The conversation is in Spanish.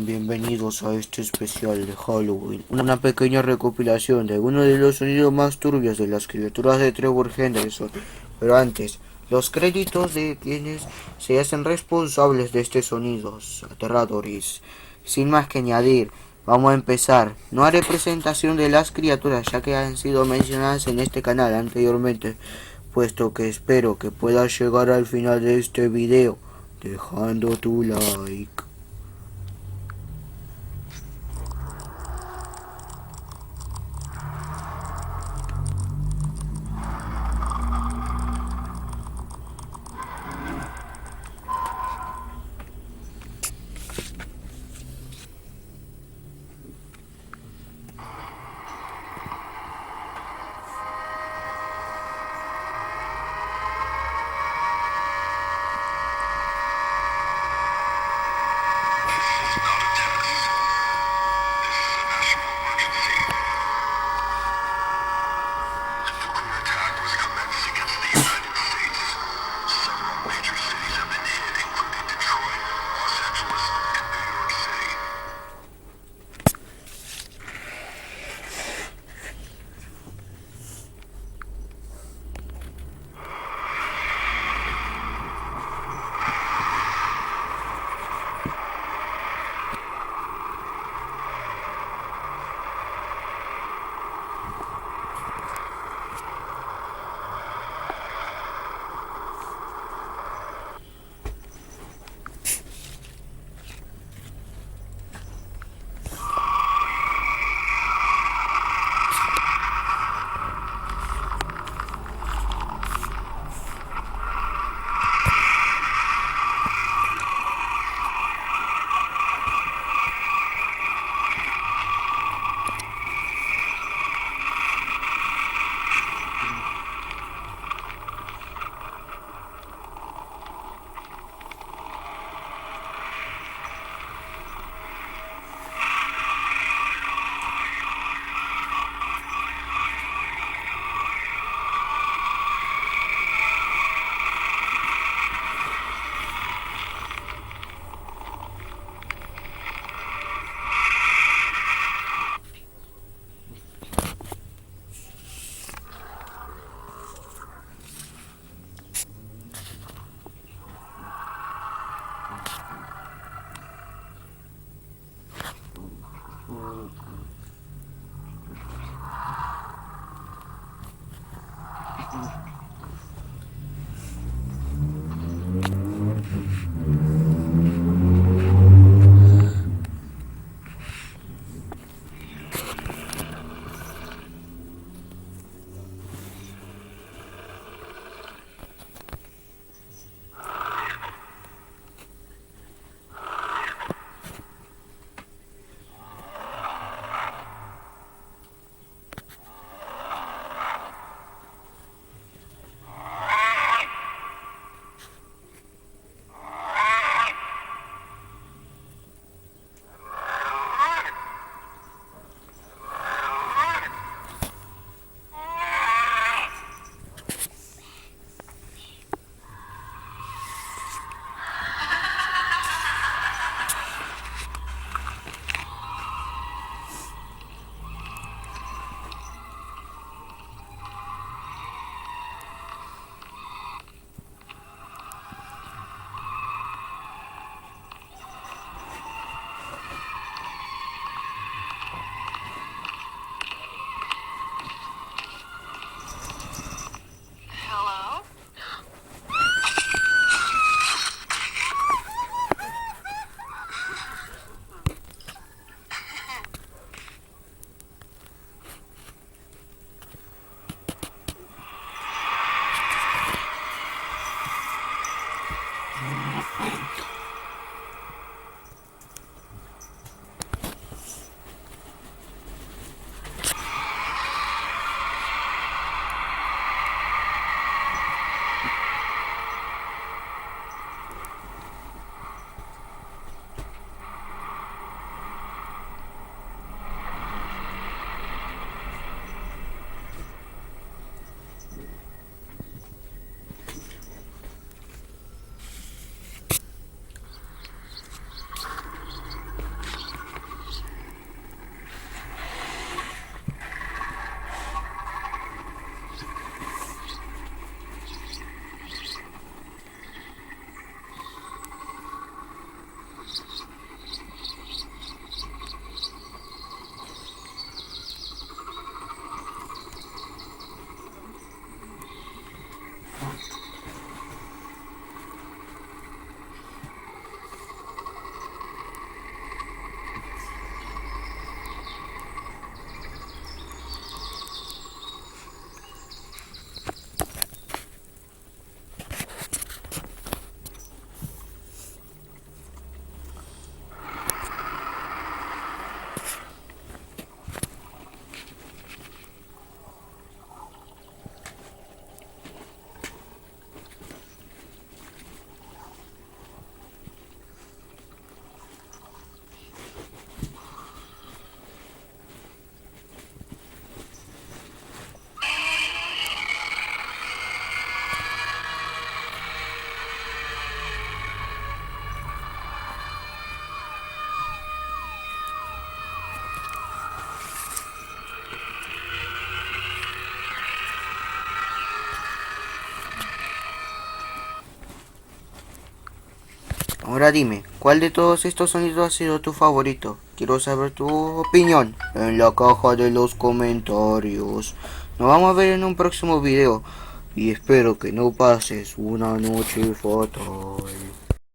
bienvenidos a este especial de Halloween. Una pequeña recopilación de algunos de los sonidos más turbios de las criaturas de Trevor Henderson. Pero antes, los créditos de quienes se hacen responsables de estos sonidos aterradores. Sin más que añadir, vamos a empezar. No haré presentación de las criaturas ya que han sido mencionadas en este canal anteriormente, puesto que espero que puedas llegar al final de este video dejando tu like. Ahora dime, ¿cuál de todos estos sonidos ha sido tu favorito? Quiero saber tu opinión en la caja de los comentarios. Nos vamos a ver en un próximo video y espero que no pases una noche fatal.